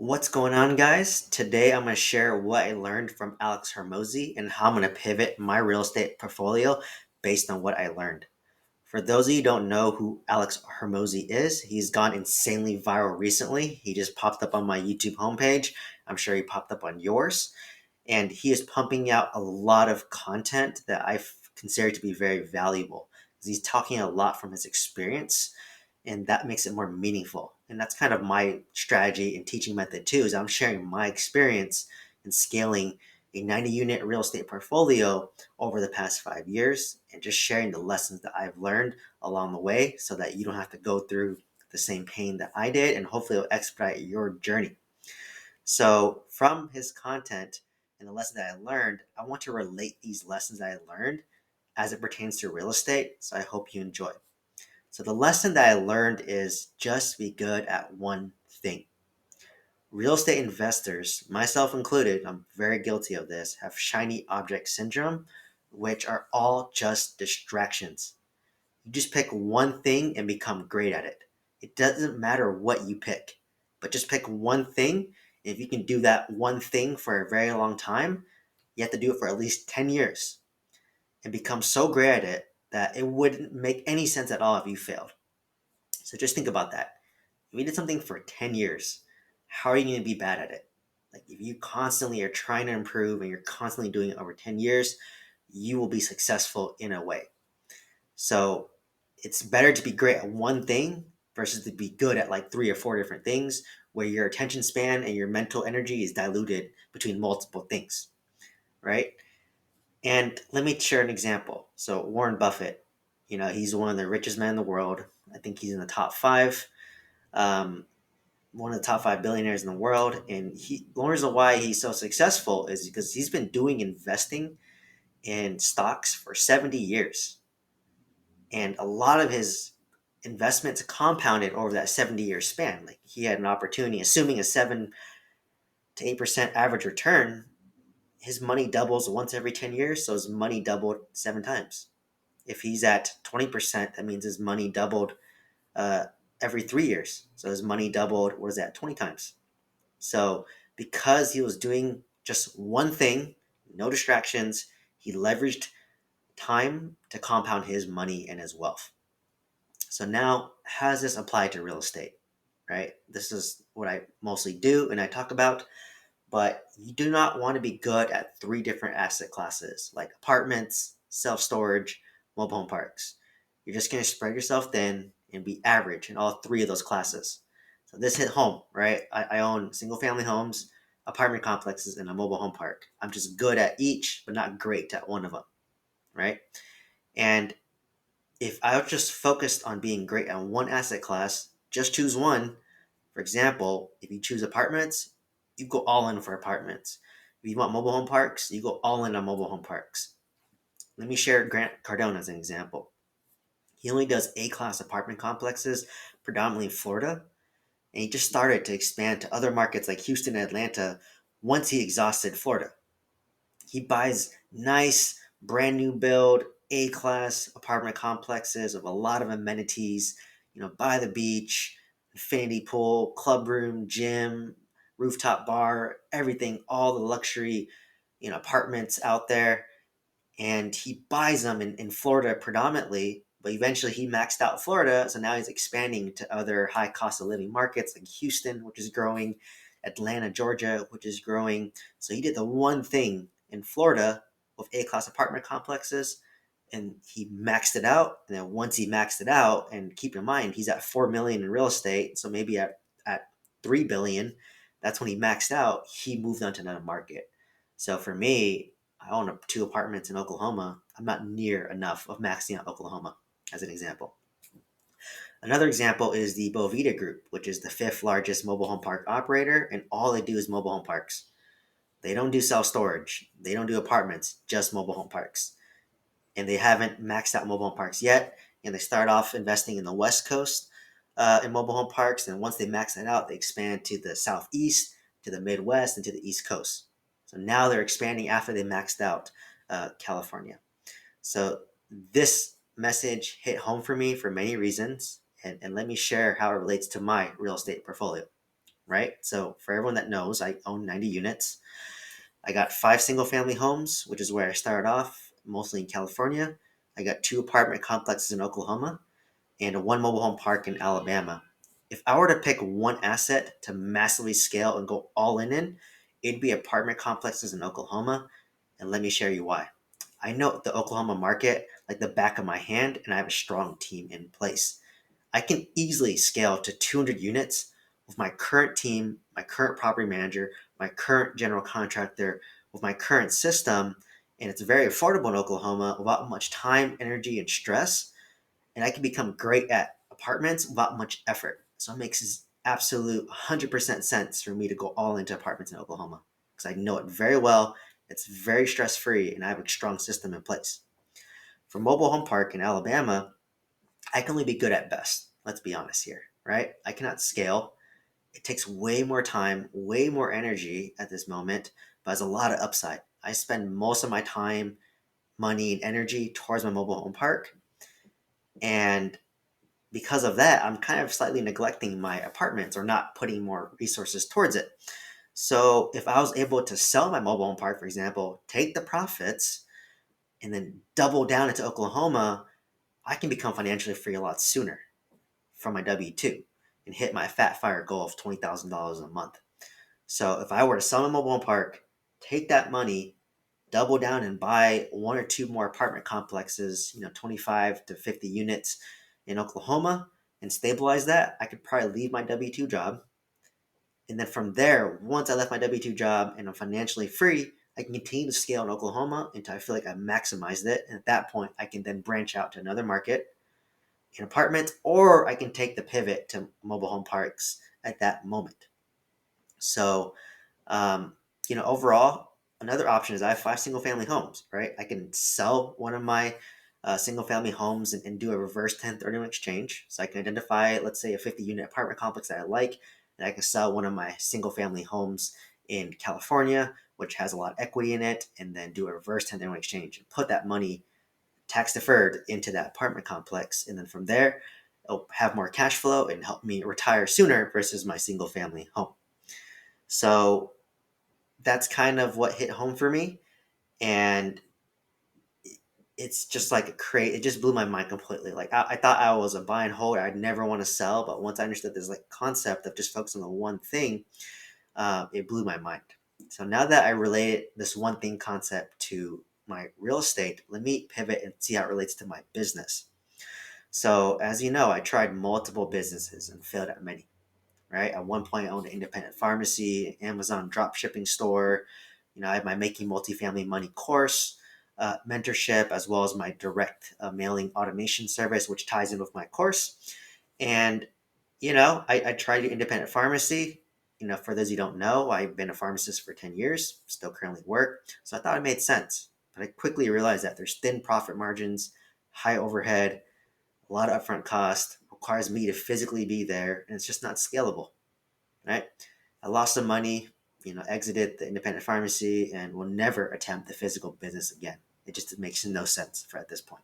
What's going on, guys? Today I'm going to share what I learned from Alex Hormozi and how I'm going to pivot my real estate portfolio based on what I learned. For those of you who don't know who Alex Hormozi is, he's gone insanely viral recently. He just popped up on my YouTube homepage. I'm sure he popped up on yours. And he is pumping out a lot of content that I consider to be very valuable. He's talking a lot from his experience, and that makes it more meaningful. And that's kind of my strategy and teaching method too, is I'm sharing my experience in scaling a 90 unit real estate portfolio over the past 5 years and just sharing the lessons that I've learned along the way so that you don't have to go through the same pain that I did, and hopefully it'll expedite your journey. So from his content and the lesson that I learned, I want to relate these lessons that I learned as it pertains to real estate. So I hope you enjoy. So the lesson that I learned is just be good at one thing. Real estate investors, myself included, I'm very guilty of this, have shiny object syndrome, which are all just distractions. You just pick one thing and become great at it. It doesn't matter what you pick, but just pick one thing. If you can do that one thing for a very long time, you have to do it for at least 10 years and become so great at it that it wouldn't make any sense at all if you failed. So just think about that. If you did something for 10 years, how are you going to be bad at it? Like if you constantly are trying to improve and you're constantly doing it over 10 years, you will be successful in a way. So it's better to be great at one thing versus to be good at like three or four different things where your attention span and your mental energy is diluted between multiple things, right? And let me share an example. So Warren Buffett, he's one of the richest men in the world. I think he's in the top five. Um, One of the top five billionaires in the world. And one reason why he's so successful is because he's been doing investing in stocks for 70 years. And a lot of his investments compounded over that 70-year span. Like he had an opportunity, assuming a 7 to 8% average return, his money doubles once every 10 years. So his money doubled 7 times. If he's at 20%, that means his money doubled uh, every 3 years. So his money doubled, what is that, 20 times. So because he was doing just one thing, no distractions, he leveraged time to compound his money and his wealth. So now, how does this apply to real estate? Right? This is what I mostly do and I talk about, but you do not want to be good at three different asset classes like apartments, self storage, mobile home parks. You're just going to spread yourself thin and be average in all three of those classes. So this hit home, right? I own single family homes, apartment complexes, and a mobile home park. I'm just good at each, but not great at one of them, right? And if I was just focused on being great at one asset class, just choose one. For example, if you choose apartments, you go all in for apartments. If you want mobile home parks, you go all in on mobile home parks. Let me share Grant Cardone as an example. He only does A class apartment complexes, predominantly in Florida, and he just started to expand to other markets like Houston and Atlanta once he exhausted Florida. He buys nice, brand new build, A class apartment complexes with a lot of amenities, by the beach, infinity pool, club room, gym, rooftop bar, everything, all the luxury, apartments out there. And he buys them in Florida predominantly, but eventually he maxed out Florida. So now he's expanding to other high cost of living markets like Houston, which is growing, Atlanta, Georgia, which is growing. So he did the one thing in Florida with A class apartment complexes and he maxed it out. And then once he maxed it out, and keep in mind, he's at 4 million in real estate. So maybe at 3 billion, that's when he maxed out. He moved on to another market. So for me, I own two apartments in Oklahoma. I'm not near enough of maxing out Oklahoma, as an example. Another example is the Bovita Group, which is the fifth largest mobile home park operator, and all they do is mobile home parks. They don't do self storage, they don't do apartments, just mobile home parks. And they haven't maxed out mobile home parks yet. And they start off investing in the West Coast in mobile home parks. And once they max that out, they expand to the Southeast, to the Midwest, and to the East Coast. So now they're expanding after they maxed out California. So this message hit home for me for many reasons. And let me share how it relates to my real estate portfolio, right? So for everyone that knows, I own 90 units. I got 5 single-family homes, which is where I started off, mostly in California. I got 2 apartment complexes in Oklahoma and a 1 mobile home park in Alabama. If I were to pick one asset to massively scale and go all in, it'd be apartment complexes in Oklahoma. And let me share you why. I know the Oklahoma market like the back of my hand, and I have a strong team in place. I can easily scale to 200 units with my current team, my current property manager, my current general contractor, with my current system. And it's very affordable in Oklahoma without much time, energy, and stress. And I can become great at apartments without much effort. So it makes absolute 100% sense for me to go all into apartments in Oklahoma because I know it very well. It's very stress free, and I have a strong system in place. For mobile home park in Alabama, I can only be good at best. Let's be honest here, right? I cannot scale. It takes way more time, way more energy at this moment, but has a lot of upside. I spend most of my time, money, and energy towards my mobile home park. And because of that, I'm kind of slightly neglecting my apartments or not putting more resources towards it. So if I was able to sell my mobile home park, for example, take the profits, and then double down into Oklahoma, I can become financially free a lot sooner from my W 2 and hit my fat fire goal of $20,000 a month. So if I were to sell my mobile home park, take that money, double down and buy 1 or 2 more apartment complexes, 25 to 50 units in Oklahoma and stabilize that, I could probably leave my W 2 job. And then from there, once I left my W 2 job and I'm financially free, I can continue to scale in Oklahoma until I feel like I've maximized it. And at that point, I can then branch out to another market in apartments, or I can take the pivot to mobile home parks at that moment. So, um, overall, another option is I have 5 single family homes, right? I can sell one of my single family homes and do a reverse 1031 exchange. So I can identify, let's say, a 50 unit apartment complex that I like, and I can sell one of my single family homes in California, which has a lot of equity in it, and then do a reverse 1031 exchange and put that money tax deferred into that apartment complex. And then from there, it'll have more cash flow and help me retire sooner versus my single family home. So that's kind of what hit home for me. And it's just like it just blew my mind completely. Like I thought I was a buy and hold. I'd never want to sell. But once I understood this like concept of just focusing on one thing, it blew my mind. So now that I related this one thing concept to my real estate, let me pivot and see how it relates to my business. So, as you know, I tried multiple businesses and failed at many, right? At one point, I owned an independent pharmacy, Amazon drop shipping store. I had my Making Multifamily Money course, mentorship, as well as my direct mailing automation service, which ties in with my course. And, I tried independent pharmacy. For those you don't know, I've been a pharmacist for 10 years, still currently work. So I thought it made sense. But I quickly realized that there's thin profit margins, high overhead, a lot of upfront cost, requires me to physically be there, and it's just not scalable, right? I lost some money, exited the independent pharmacy, and will never attempt the physical business again. It just makes no sense for at this point.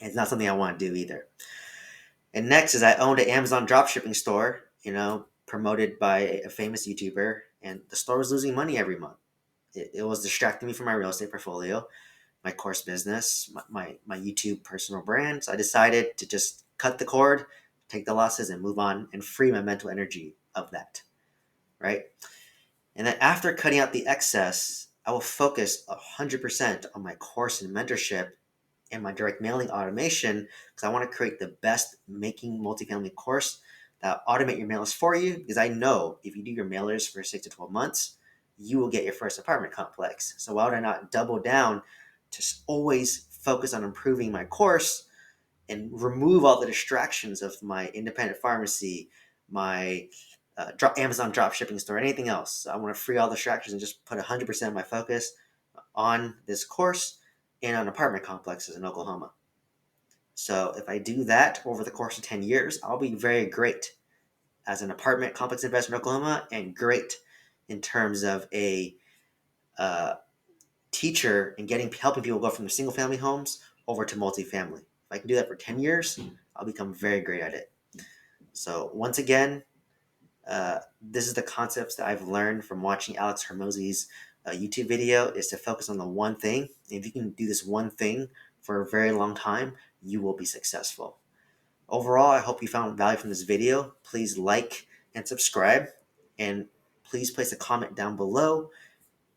And it's not something I want to do either. And next is I owned an Amazon dropshipping store, promoted by a famous YouTuber, and the store was losing money every month. It was distracting me from my real estate portfolio, my course business, my YouTube personal brand. So I decided to just cut the cord, take the losses, and move on and free my mental energy of that, right? And then after cutting out the excess, I will focus 100% on my course and mentorship and my direct mailing automation because I want to create the best Making Multifamily course that automate your mailers for you, because I know if you do your mailers for 6 to 12 months, you will get your first apartment complex. So why would I not double down to always focus on improving my course and remove all the distractions of my independent pharmacy, my Amazon drop shipping store, anything else? I want to free all the distractions and just put 100% of my focus on this course and on apartment complexes in Oklahoma. So if I do that over the course of 10 years, I'll be very great as an apartment complex investor in Oklahoma and great in terms of a uh, teacher and helping people go from their single family homes over to multifamily. If I can do that for 10 years, I'll become very great at it. So once again, This is the concepts that I've learned from watching Alex Hormozi's YouTube video, is to focus on the one thing. If you can do this one thing for a very long time, you will be successful. Overall, I hope you found value from this video. Please like and subscribe, and please place a comment down below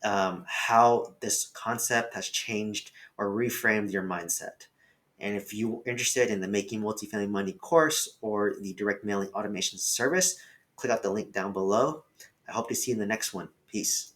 how this concept has changed or reframed your mindset. And if you're interested in the Making Multifamily Money course or the direct mailing automation service, click out the link down below. I hope to see you in the next one. Peace.